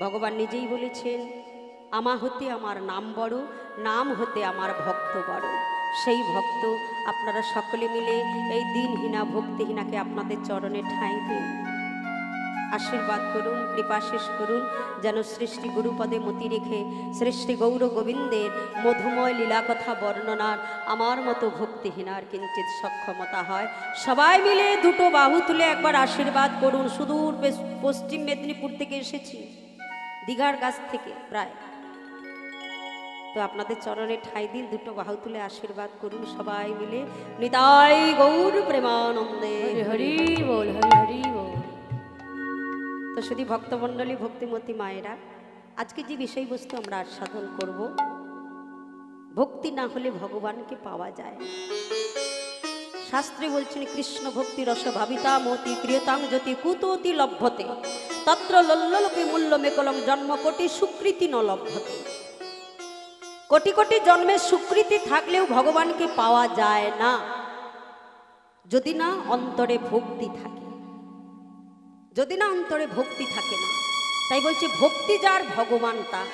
ভগবান নিজেই বলেছেন, আমা হতে আমার নাম বড়, নাম হতে আমার ভক্ত বড়। সেই ভক্ত আপনারা সকলে মিলে এই দিনহীনা ভক্তিহীনাকে আপনাদের চরণে ঠাঁই দিন, আশীর্বাদ করুন, কৃপা শেষ করুন, যেন সৃষ্টি গুরুপদে মতি রেখে সৃষ্টি গৌর গোবিন্দের মধুময় লীলা কথা বর্ণনার আমার মতো ভক্তিহীনার কিঞ্চিত সক্ষমতা হয়। সবাই মিলে দুটো বাহু তুলে একবার আশীর্বাদ করুন। সুদূর পশ্চিম মেদিনীপুর থেকে এসেছি, দীঘার কাছ থেকে প্রায়। তো আপনাদের চরণে ঠাঁই দিন, দুটো বাহু তুলে আশীর্বাদ করুন সবাই মিলে। নিতাই গৌর প্রেমানন্দে হরি বল, হরি হরি বল। তো শুধু ভক্তমণ্ডলী, ভক্তিমতী মায়েরা, আজকে যে বিষয়বস্তু আমরা আস্বাদন করব, ভক্তি না হলে ভগবানকে পাওয়া যায়। শাস্ত্রে বলছেন, কৃষ্ণ ভক্তি রস ভাবিতা মতি ক্রিয়তাং জ্যোতি কুতোতি লভ্যতে তত্র লল্ললোকে মূল্য মেকলং জন্ম কোটি সুকৃতি ন লভ্যতে। কোটি কোটি জন্মের সুকৃতি থাকলেও ভগবানকে পাওয়া যায় না যদি না অন্তরে ভক্তি থাকে, যদি না অন্তরে ভক্তি থাকে না। তাই বলছে, ভক্তি যার ভগবান তার,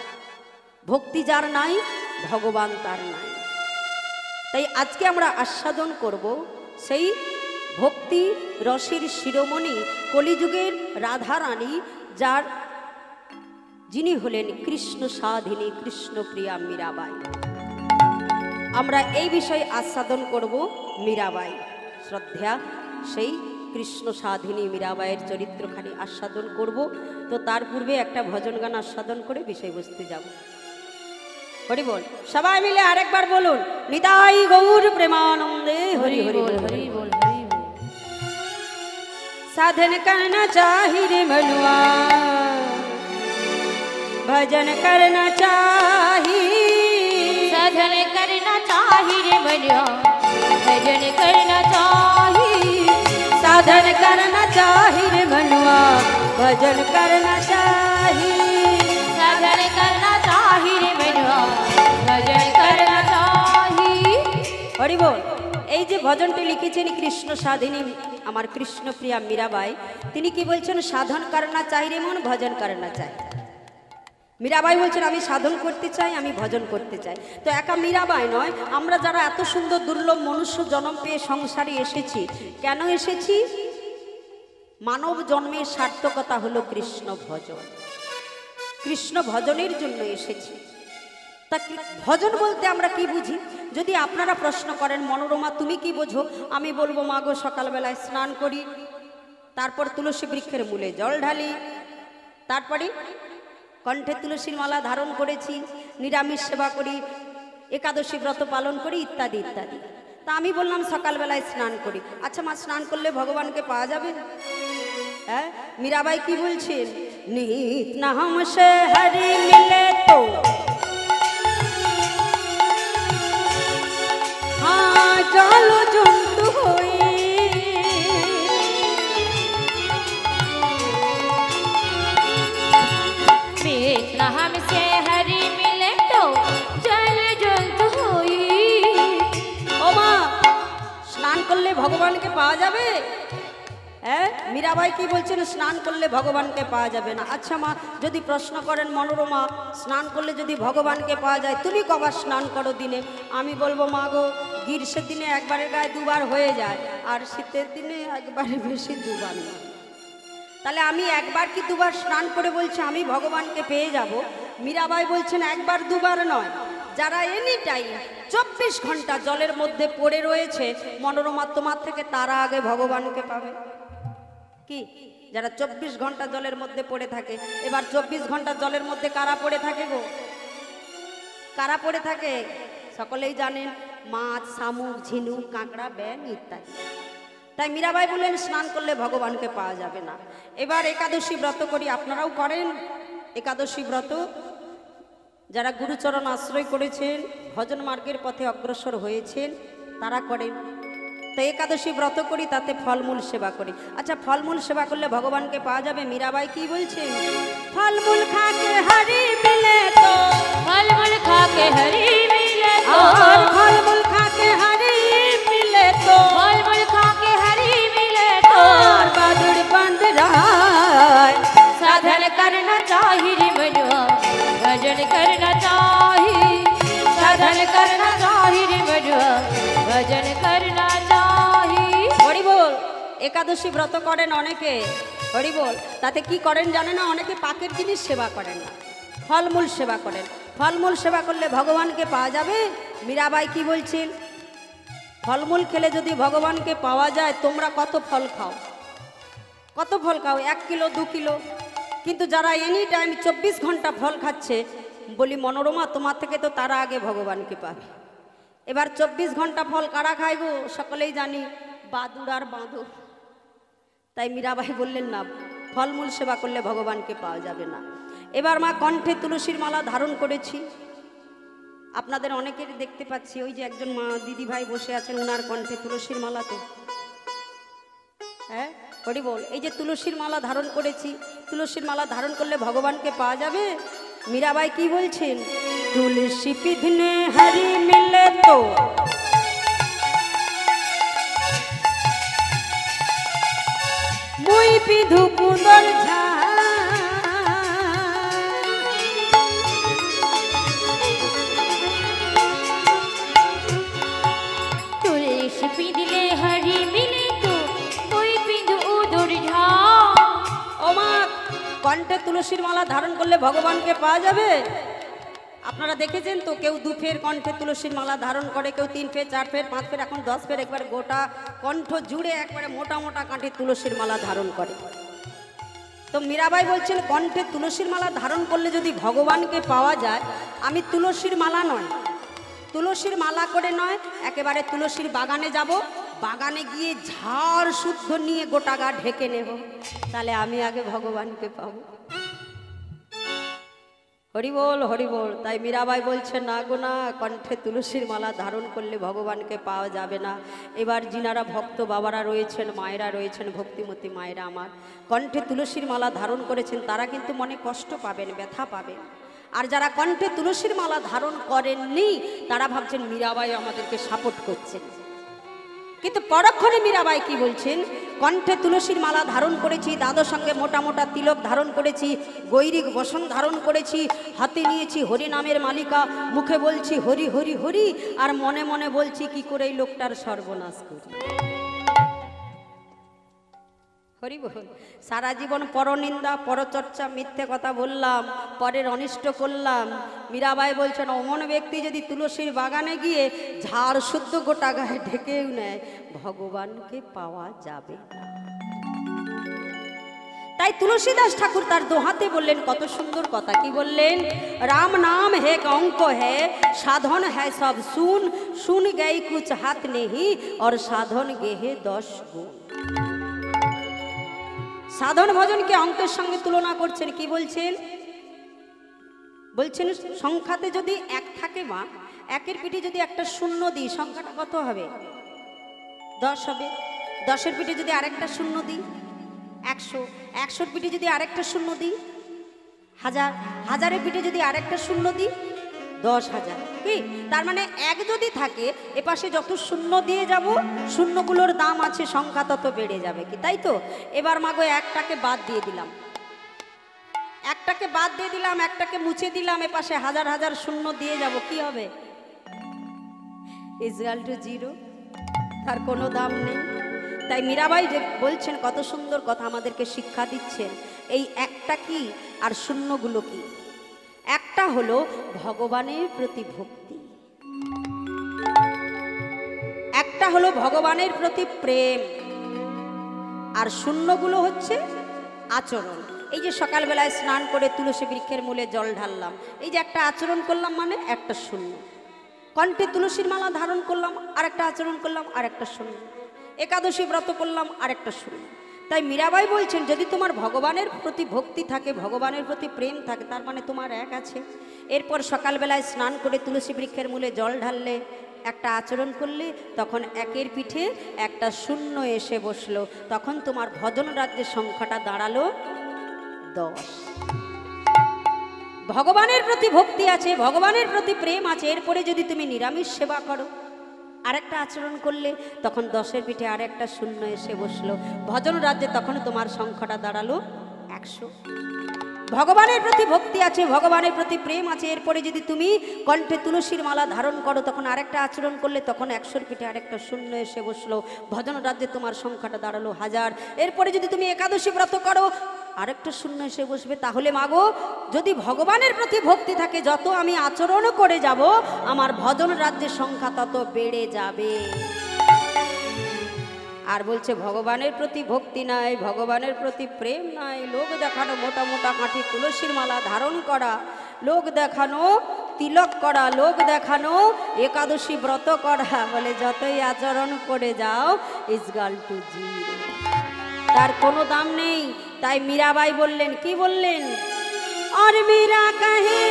ভক্তি যার নাই ভগবান তার নাই। তাই আজকে আমরা আস্বাদন করব সেই ভক্তি রসের শিরোমণি, কলিযুগের রাধারানী, যার যিনি হলেন কৃষ্ণ সাধিনী, কৃষ্ণপ্রিয়া মীরাবাই। আমরা এই বিষয়ে আস্বাদন করব মীরাবাই, শ্রদ্ধা সেই কৃষ্ণ সাধিনী মীরাবাইয়ের চরিত্রখানি আস্বাদন করব। তো তার পূর্বে একটা ভজন গান আস্বাদন করে বিষয়বস্তু যাব। হরি বল, সবাই মিলে আরেকবার বলুন, নিতাই গৌর প্রেমানন্দে হরি হরি বল, হরি বল, হরি বল। साधन करना चाहिए रे मनुआ, भजन करना चाहिए, साधन करना चाहिए रे मनुआ, भजन करना चाहिए, साधन करना चाहिए रे मनुआ, भजन करना चाहिए, साधन करना चाहिए रे मनुआ, भजन करना चाहिए। हरि बोल। এই যে ভজনটি লিখেছেন কৃষ্ণ সাধিনী আমার কৃষ্ণপ্রিয়া মীরাবাই, তিনি কি বলছেন? সাধন করনা চাই রে মন, ভজন করনা চাই। মীরাবাই বলছেন, আমি সাধন করতে চাই, আমি ভজন করতে চাই। তো একা মীরাবাই নয়, আমরা যারা এত সুন্দর দুর্লভ মনুষ্য জন্ম পেয়ে সংসারে এসেছি, কেন এসেছি? মানব জন্মের সার্থকতা হলো কৃষ্ণ ভজন, কৃষ্ণ ভজনের জন্য এসেছি। তা ভজন বলতে আমরা কি বুঝি? যদি আপনারা প্রশ্ন করেন, মনোরমা তুমি কি বোঝো? আমি বলবো, মা গো, সকালবেলায় স্নান করি, তারপর তুলসী বৃক্ষের মূলে জল ঢালি, তারপরে কণ্ঠে তুলসীর মালা ধারণ করেছি, নিরামিষ সেবা করি, একাদশী ব্রত পালন করি, ইত্যাদি ইত্যাদি। তা আমি বললাম সকালবেলায় স্নান করি। আচ্ছা মা, স্নান করলে ভগবানকে পাওয়া যাবে? হ্যাঁ, মীরাবাই কি বলছেন? নিত নাম সে হরি মিলে তো চলো জন্তু হই, नाम से हरि मिले तो जल जंतु होई। ও মা, স্নান করলে ভগবানকে পাওয়া যাবে? হ্যাঁ, মীরাবাই কি বলছেন? স্নান করলে ভগবানকে পাওয়া যাবে না। আচ্ছা মা, যদি প্রশ্ন করেন, মনোরমা স্নান করলে যদি ভগবানকে পাওয়া যায়, তুমি কবার স্নান করো দিনে? আমি বলবো, মা গো, গ্রীষ্মের দিনে একবারের গায়ে দুবার হয়ে যায়, আর শীতের দিনে একবারে বেশি দুবার না। তাহলে আমি একবার কি দুবার স্নান করে বলছি আমি ভগবানকে পেয়ে যাব? মীরাবাই বলছেন একবার দুবার নয়, যারা এনি টাইম 24 ঘন্টা জলের মধ্যে পড়ে রয়েছে, মনোরমা তোমার থেকে তারা আগে ভগবানকে পাবে কি? যারা 24 ঘন্টা জলের মধ্যে পড়ে থাকে। এবার 24 ঘন্টা জলের মধ্যে কারা পড়ে থাকে গো? কারা পড়ে থাকে? সকলেই জানেন, মাছ, শামুক, ঝিনুক, কাঁকড়া, ব্যাঙ ইত্যাদি। তাই মীরাবাই বললেন স্নান করলে ভগবানকে পাওয়া যাবে না। এবার একাদশী ব্রত করি, আপনারাও করেন একাদশী ব্রত। যারা গুরুচরণ আশ্রয় করেছেন, ভজন মার্গের পথে অগ্রসর হয়েছেন, তারা করেন। তো একাদশী ব্রত করি, তাতে ফলমূল সেবা করি। আচ্ছা, ফলমূল সেবা করলে ভগবানকে পাওয়া যাবে? মীরাবাই কি বলছেন? ফলমূল খাকে হরি মিলে তো, फलमूल खा के हरि मिले तो, फलमूल खाके हरि मिले तो, फलमूल खा के हरि मिले तो, बहादुर बंद रहा, साधन करना चाहिए रे একাদশী ব্রত করেন অনেকে, হরি বল, তাতে কি করেন জানে না, অনেকে পাকের জিনিস সেবা করেন না, ফলমূল সেবা করেন। ফলমূল সেবা করলে ভগবানকে পাওয়া যাবে? মীরাবাই কি বলছেন, ফলমূল খেলে যদি ভগবানকে পাওয়া যায়, তোমরা কত ফল খাও, কত ফল খাও, 1 কিলো 2 কিলো, কিন্তু যারা এনি টাইম 24 ঘন্টা ফল খাচ্ছে, বলি মনোরমা তোমার থেকে তো তারা আগে ভগবানকে পাবে। এবার 24 ঘন্টা ফল কারা খায় গো? সকলেই জানি, বাদুড় আর বাঁদর। তাই মীরাবাই বললেন না, ফলমূল সেবা করলে ভগবানকে পাওয়া যাবে না। এবার মা কণ্ঠে তুলসীর মালা ধারণ করেছি, আপনাদের অনেকের দেখতে পাচ্ছি, ওই যে একজন মা দিদি ভাই বসে আছেন, ওনার কণ্ঠে তুলসীর মালা, তো হ্যাঁ হরি বল, এই যে তুলসীর মালা ধারণ করেছি, তুলসীর মালা ধারণ করলে ভগবানকে পাওয়া যাবে। মীরাবাই কি বলছেন, তুলসী পিধনে হরি মিলে তো মুই পিধু কুন্দর ঝা, तुलसी पिंदले हरी मिले तो कोई पिंद उदर झा। ও মা, কণ্ঠে তুলসীর মালা ধারণ করলে ভগবানকে পাওয়া যাবে? আপনারা দেখেছেন তো, কেউ 2 ফের কণ্ঠে তুলসীর মালা ধারণ করে, কেউ 3 ফের 4 ফের 5 ফের, এখন 10 ফের, একবার গোটা কণ্ঠ জুড়ে একবারে মোটা মোটা কাঁঠে তুলসীর মালা ধারণ করে। তো মীরাবাই বলছেন, কণ্ঠে তুলসীর মালা ধারণ করলে যদি ভগবানকে পাওয়া যায়, আমি তুলসীর মালা নয়, তুলসীর মালা করে নয়, একেবারে তুলসীর বাগানে যাব, বাগানে গিয়ে ঝাড় শুদ্ধ নিয়ে গোটা গা ঢেকে নেব, তাহলে আমি আগে ভগবানকে পাবো। হরি বল হরি বল। তাই মীরাবাই বলছে, না গো না, কণ্ঠে তুলসীর মালা ধারণ করলে ভগবানকে পাওয়া যাবে না। এবার যিনারা ভক্ত বাবারা রয়েছেন, মায়েরা রয়েছেন, ভক্তিমতী মায়েরা আমার, কণ্ঠে তুলসীর মালা ধারণ করেছেন, তারা কিন্তু মনে কষ্ট পাবেন, ব্যথা পাবেন। আর যারা কণ্ঠে তুলসীর মালা ধারণ করেননি, তারা ভাবছেন মীরাবাই আমাদেরকে সাপোর্ট করছে, কিন্তু পরক্ষণে মীরাবাই কি বলছেন, কণ্ঠে তুলসীর মালা ধারণ করেছি, দাদর সঙ্গে মোটা মোটা তিলক ধারণ করেছি, গৈরিক বসন ধারণ করেছি, হাতে নিয়েছি হরি নামের মালিকা, মুখে বলছি হরি হরি হরি, আর মনে মনে বলছি কি করে এই লোকটার সর্বনাশ করি। হরি বল। সারা জীবন পরনিন্দা, পরচর্চা, মিথ্যে কথা বললাম, পরের অনিষ্ট করলাম। মীরাবাই বলছেন, অমন ব্যক্তি যদি তুলসীর বাগানে গিয়ে ঝাড় শুদ্ধ গোটা গায়ে ঢেকেও নেয়, ভগবানকে পাওয়া যাবে না। তাই তুলসীদাস ঠাকুর তার দোহাতে বললেন কত সুন্দর কথা, কি বললেন, রাম নাম হে অঙ্ক হে, সাধন হ্যায় সব সুন, সুন গই কুছ হাত নেহি, और সাধন গেহে 10 গুণ। সাধন ভজনকে অঙ্কের সঙ্গে তুলনা করছেন, কি বলছেন, বলছেন সংখ্যাতে যদি 1 থাকে, মা 1-এর পিঠে যদি একটা শূন্য দিই, সংখ্যাটা কত হবে? 10 হবে। 10-এর পিঠে যদি আরেকটা শূন্য দিই, 100। 100-এর পিঠে যদি আরেকটা শূন্য দিই, 1000। 1000-এর পিঠে যদি আরেকটা শূন্য দিই, 10,000। কি তার মানে 1 যদি থাকে, এপাশে যত শূন্য দিয়ে যাব, শূন্যগুলোর দাম আছে, সংখ্যা তত বেড়ে যাবে, কি তাই তো? এবার মাগো 1টাকে বাদ দিয়ে দিলাম, 1টাকে বাদ দিয়ে দিলাম, 1টাকে মুছে দিলাম, এপাশে হাজার হাজার শূন্য দিয়ে যাব, কি হবে? ইকুয়াল টু 0, তার কোনো দাম নেই। তাই মীরাবাই যে বলছেন, কত সুন্দর কথা আমাদেরকে শিক্ষা দিচ্ছেন, এই 1টা কি আর শূন্যগুলো কি? একটা হলো ভগবানের প্রতি ভক্তি, একটা হলো ভগবানের প্রতি প্রেম, আর শূন্যগুলো হচ্ছে আচরণ। এই যে সকালবেলায় স্নান করে তুলসী বৃক্ষের মূলে জল ঢাললাম, এই যে একটা আচরণ করলাম, মানে একটা শূন্য। কণ্ঠে তুলসীর মালা ধারণ করলাম, আর একটা আচরণ করলাম, আর একটা শূন্য। একাদশী ব্রত করলাম, আর একটা শূন্য। তাই মীরাবাই বলছেন, যদি তোমার ভগবানের প্রতি ভক্তি থাকে, ভগবানের প্রতি প্রেম থাকে, তার মানে তোমার 1 আছে। এরপর সকালবেলায় স্নান করে তুলসী বৃক্ষের মূলে জল ঢাললে, একটা আচরণ করলে, তখন 1-এর পিঠে একটা শূন্য এসে বসলো, তখন তোমার ভজন রাজ্যের সংখ্যাটা দাঁড়ালো 10। ভগবানের প্রতি ভক্তি আছে, ভগবানের প্রতি প্রেম আছে, এরপরে যদি তুমি নিরামিষ সেবা করো, আরেকটা আচরণ করলে, তখন 10-এর পিঠে আরেকটা শূন্য এসে বসলো, ভজন রাজ্যে তখন তোমার সংখ্যাটা দাঁড়ালো 100। ভগবানের প্রতি ভক্তি আছে, ভগবানের প্রতি প্রেম আছে, এরপরে যদি তুমি কণ্ঠে তুলসীর মালা ধারণ করো, তখন আরেকটা আচরণ করলে তখন 100-র পিঠে আরেকটা শূন্য এসে বসলো, ভজন রাজ্যে তোমার সংখ্যাটা দাঁড়ালো 1000। এরপরে যদি তুমি একাদশী ব্রত করো, আরেকটা শূন্য এসে বসবে। তাহলে মাগো, যদি ভগবানের প্রতি ভক্তি থাকে, যত আমি আচরণ করে যাব, আমার ভজন রাজ্যের সংখ্যা তত বেড়ে যাবে। আর বলছে ভগবানের প্রতি ভক্তি নাই, ভগবানের প্রতি প্রেম নাই, লোক দেখানো মোটা মোটা কাঠি তুলসীর মালা ধারণ করা, লোক দেখানো তিলক করা, লোক দেখানো একাদশী ব্রত করা, বলে যতই আচরণ করে যাও ইজগাল টু জিরো, তার কোনো দাম নেই। তাই মীরাবাই বললেন, কি বললেন? আর মীরা কাহে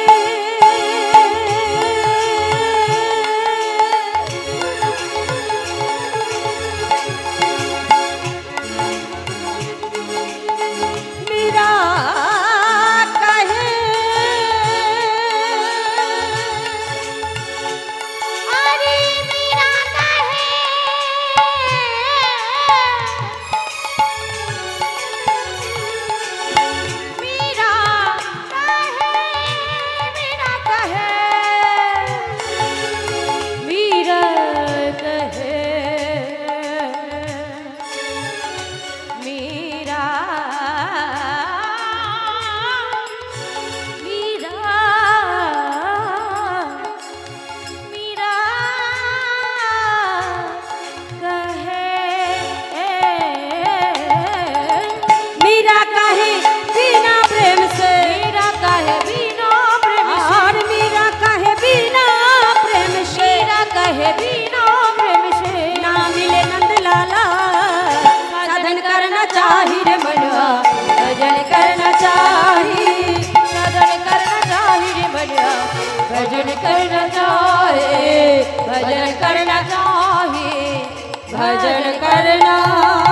भजन करना चाहिए, भजन करना चाहिए, भजन करना चाहिए।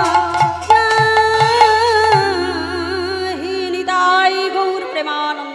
निताई गौर प्रेमानंद।